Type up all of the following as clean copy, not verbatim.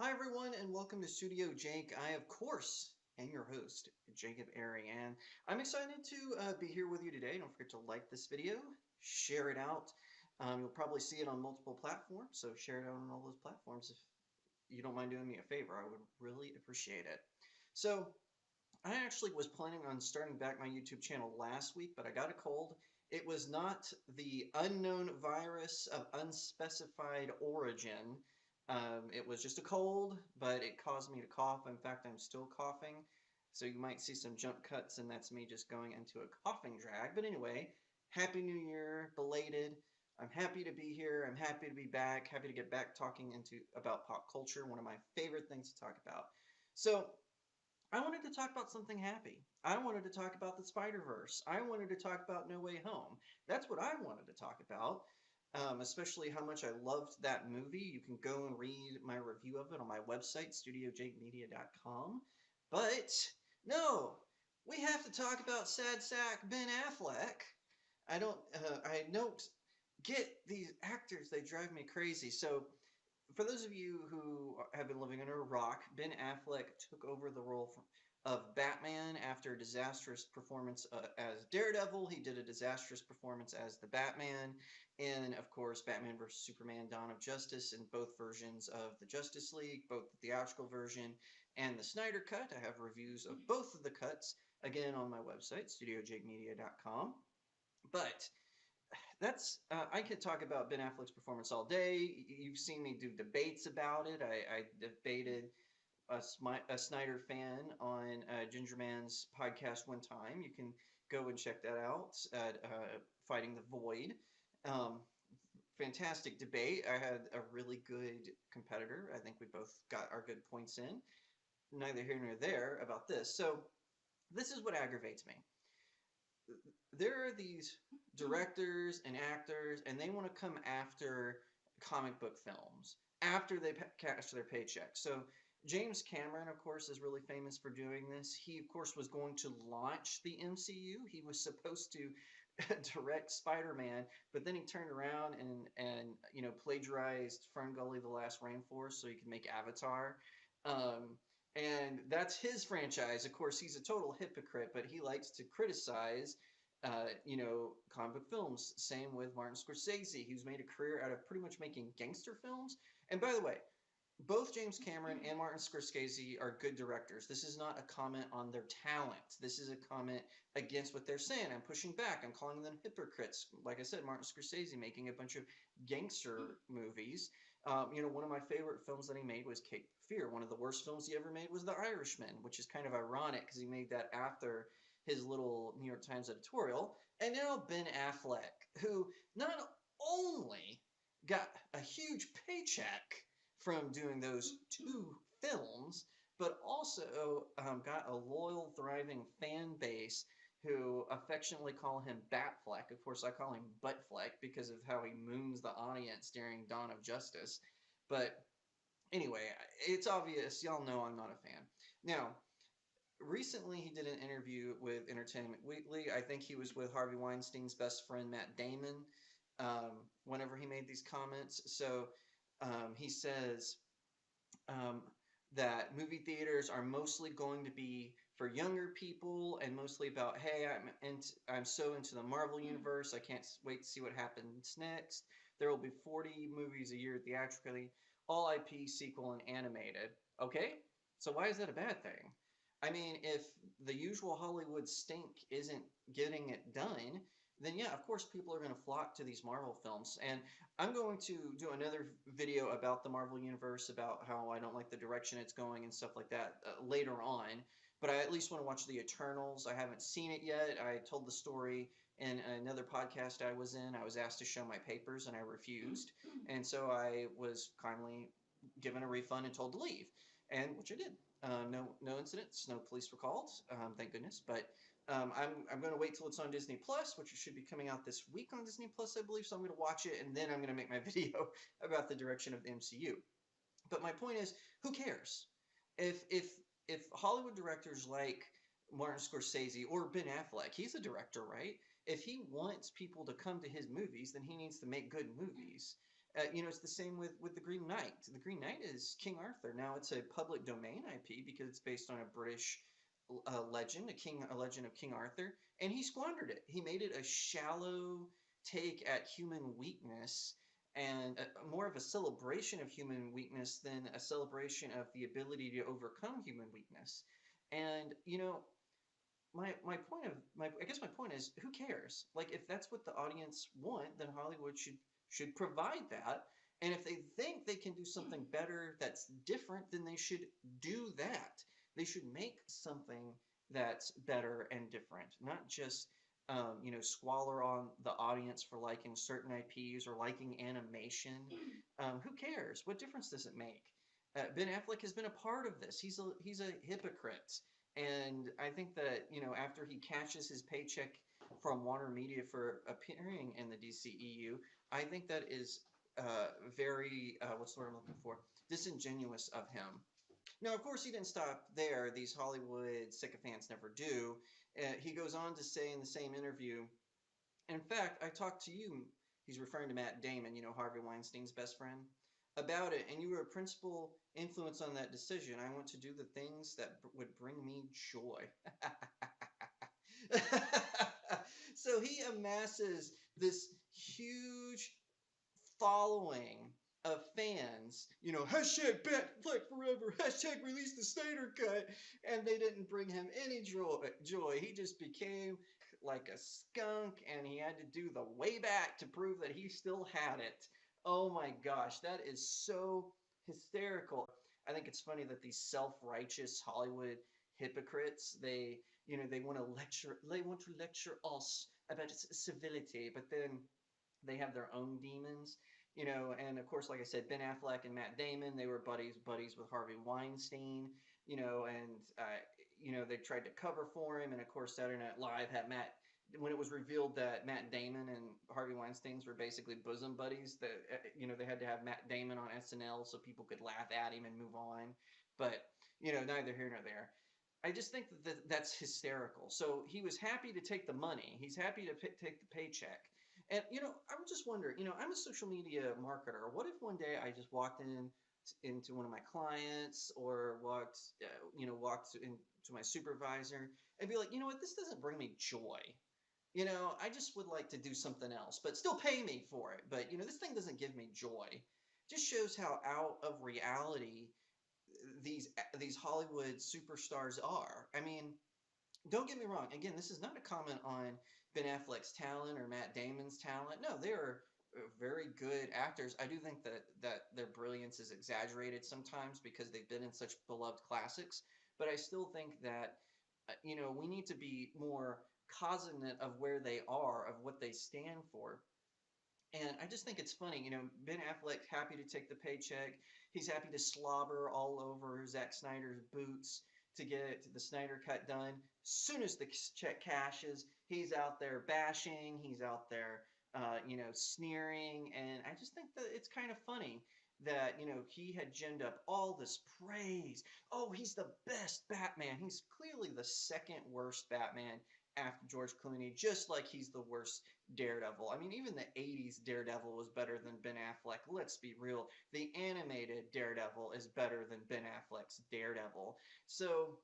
Hi everyone and welcome to Studio Jake. I of course am your host, Jacob Airy, and I'm excited to be here with you today. Don't forget to like this video, share it out. You'll probably see it on multiple platforms, so share it out on all those platforms if you don't mind doing me a favor. I would really appreciate it. So I actually was planning on starting back my YouTube channel last week, but I got a cold. It was not the unknown virus of unspecified origin. It was just a cold, but it caused me to cough. In fact, I'm still coughing. So you might see some jump cuts, and that's me just going into a coughing drag. But anyway, Happy New Year, belated. I'm happy to be here. I'm happy to be back. Happy to get back talking about pop culture, one of my favorite things to talk about. So I wanted to talk about something happy. I wanted to talk about the Spider-Verse. I wanted to talk about No Way Home. That's what I wanted to talk about, especially how much I loved that movie. You can go and read my review of it on my website, StudioJakeMedia.com. But no, we have to talk about sad sack Ben Affleck. I don't get these actors, they drive me crazy. So for those of you who have been living under a rock, Ben Affleck took over the role of Batman after a disastrous performance as Daredevil. He did a disastrous performance as the Batman, and of course, Batman vs. Superman: Dawn of Justice in both versions of the Justice League, both the theatrical version and the Snyder Cut. I have reviews of both of the cuts, again, on my website, StudioJakeMedia.com. But I could talk about Ben Affleck's performance all day. You've seen me do debates about it. I debated a Snyder fan on Ginger Man's podcast one time. You can go and check that out at Fighting the Void. Um, Fantastic debate. I had a really good competitor. I think we both got our good points in. Neither here nor there about this. So this is what aggravates me. There are these directors and actors, and they want to come after comic book films after they cash their paycheck. So James Cameron, of course, is really famous for doing this. He, of course, was going to launch the MCU. He was supposed to direct Spider-Man, but then he turned around and plagiarized Fern Gully: The Last Rainforest so he could make Avatar. Um, and that's his franchise. Of course, he's a total hypocrite, but he likes to criticize, comic book films. Same with Martin Scorsese, who's made a career out of pretty much making gangster films. And by the way, both James Cameron and Martin Scorsese are good directors. This is not a comment on their talent. This is a comment against what they're saying. I'm pushing back. I'm calling them hypocrites. Like I said, Martin Scorsese making a bunch of gangster movies. One of my favorite films that he made was Cape Fear. One of the worst films he ever made was The Irishman, which is kind of ironic because he made that after his little New York Times editorial. And now Ben Affleck, who not only got a huge paycheck from doing those two films, but also got a loyal, thriving fan base who affectionately call him Batfleck. Of course, I call him Buttfleck because of how he moons the audience during Dawn of Justice. But anyway, it's obvious. Y'all know I'm not a fan. Now, recently he did an interview with Entertainment Weekly. I think he was with Harvey Weinstein's best friend, Matt Damon, whenever he made these comments. So he says, um, that movie theaters are mostly going to be for younger people and mostly about, hey, I'm so into the Marvel universe, I can't wait to see what happens next. There will be 40 movies a year theatrically, all IP, sequel, and animated. Okay, so why is that a bad thing? I mean, if the usual Hollywood stink isn't getting it done, then yeah, of course people are going to flock to these Marvel films. And I'm going to do another video about the Marvel Universe, about how I don't like the direction it's going and stuff like that later on. But I at least want to watch The Eternals. I haven't seen it yet. I told the story in another podcast I was in. I was asked to show my papers and I refused. And so I was kindly given a refund and told to leave, and which I did. No incidents, no police were called, thank goodness. But I'm going to wait till it's on Disney Plus, which should be coming out this week on Disney Plus, I believe. So I'm going to watch it, and then I'm going to make my video about the direction of the MCU. But my point is, who cares? If Hollywood directors like Martin Scorsese or Ben Affleck, he's a director, right? If he wants people to come to his movies, then he needs to make good movies. It's the same with the Green Knight. The Green Knight is King Arthur. Now it's a public domain IP because it's based on a British legend, a legend of King Arthur, and he squandered it. He made it a shallow take at human weakness and more of a celebration of human weakness than a celebration of the ability to overcome human weakness. And my point of my I guess my point is, who cares? Like, if that's what the audience want, then Hollywood should provide that. And if they think they can do something better that's different, then they should do that. They should make something that's better and different, not just squalor on the audience for liking certain IPs or liking animation. Who cares? What difference does it make? Ben Affleck has been a part of this. He's a hypocrite. And I think that, after he cashes his paycheck from Warner Media for appearing in the DCEU, I think that is very, what's the word I'm looking for? Disingenuous of him. Now, of course, he didn't stop there. These Hollywood sycophants never do. He goes on to say in the same interview, in fact, I talked to you, he's referring to Matt Damon, Harvey Weinstein's best friend, about it, and you were a principal influence on that decision. I want to do the things that would bring me joy. So he amasses this huge following of fans, hashtag Buttfleck forever, hashtag release the Snyder cut, and they didn't bring him any joy. He just became like a skunk, and he had to do the way back to prove that he still had it. Oh my gosh, that is so hysterical. I think it's funny that these self-righteous Hollywood hypocrites, they want to lecture us about civility, but then they have their own demons, and of course, like I said, Ben Affleck and Matt Damon, they were buddies with Harvey Weinstein, and they tried to cover for him, and of course, Saturday Night Live had when it was revealed that Matt Damon and Harvey Weinstein's were basically bosom buddies, that they had to have Matt Damon on SNL so people could laugh at him and move on, but neither here nor there. I just think that that's hysterical. So he was happy to take the money. He's happy to take the paycheck. And, I'm just wondering, I'm a social media marketer. What if one day I just walked into one of my clients or walked into my supervisor and be like, what, this doesn't bring me joy. I just would like to do something else, but still pay me for it. But, this thing doesn't give me joy. It just shows how out of reality these Hollywood superstars are. I mean, don't get me wrong. Again, this is not a comment on Ben Affleck's talent or Matt Damon's talent. No, they are very good actors. I do think that their brilliance is exaggerated sometimes because they've been in such beloved classics. But I still think that we need to be more cognizant of where they are, of what they stand for. And I just think it's funny, Ben Affleck's happy to take the paycheck. He's happy to slobber all over Zack Snyder's boots to get the Snyder cut done. Soon as the check cashes, he's out there bashing. He's out there, sneering. And I just think that it's kind of funny that, he had ginned up all this praise. Oh, he's the best Batman. He's clearly the second worst Batman after George Clooney, just like he's the worst Daredevil. I mean, even the 80s Daredevil was better than Ben Affleck. Let's be real. The animated Daredevil is better than Ben Affleck's Daredevil. So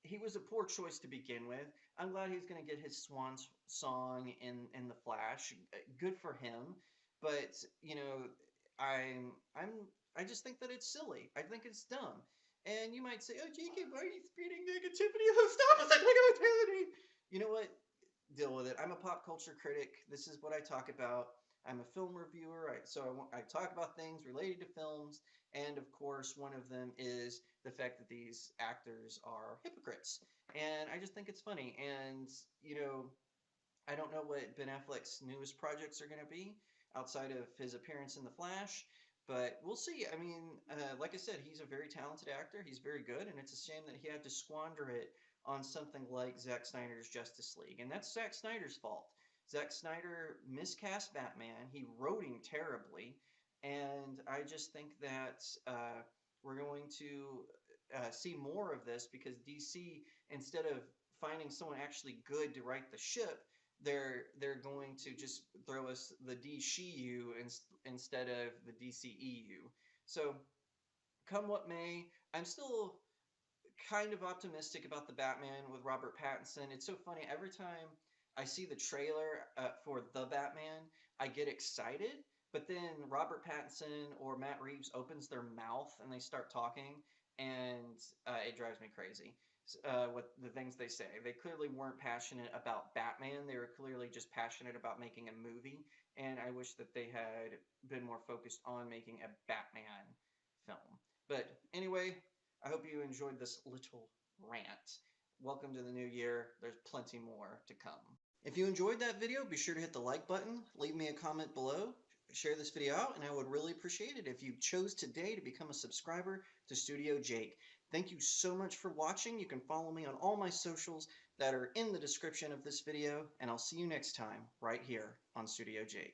he was a poor choice to begin with. I'm glad he's going to get his swan song in the Flash. Good for him. But I just think that it's silly. I think it's dumb. And you might say, "Oh, JK, why are you spreading negativity?" Oh, stop! It's like negativity. You know what? Deal with it. I'm a pop culture critic. This is what I talk about. I'm a film reviewer, so I talk about things related to films, and of course, one of them is the fact that these actors are hypocrites, and I just think it's funny. And I don't know what Ben Affleck's newest projects are going to be outside of his appearance in The Flash, but we'll see. I mean, like I said, he's a very talented actor. He's very good, and it's a shame that he had to squander it on something like Zack Snyder's Justice League, and that's Zack Snyder's fault. Zack Snyder miscast Batman. He wrote him terribly, and I just think that we're going to see more of this because DC, instead of finding someone actually good to right the ship, they're going to just throw us the DCEU instead of the DCEU. So come what may, I'm still kind of optimistic about the Batman with Robert Pattinson. It's so funny. Every time I see the trailer for the Batman, I get excited. But then Robert Pattinson or Matt Reeves opens their mouth and they start talking, and it drives me crazy. What the things they say. They clearly weren't passionate about Batman. They were clearly just passionate about making a movie. And I wish that they had been more focused on making a Batman film. But anyway, I hope you enjoyed this little rant. Welcome to the new year. There's plenty more to come. If you enjoyed that video, be sure to hit the like button, leave me a comment below, share this video out, and I would really appreciate it if you chose today to become a subscriber to StudioJake. Thank you so much for watching. You can follow me on all my socials that are in the description of this video, and I'll see you next time right here on StudioJake.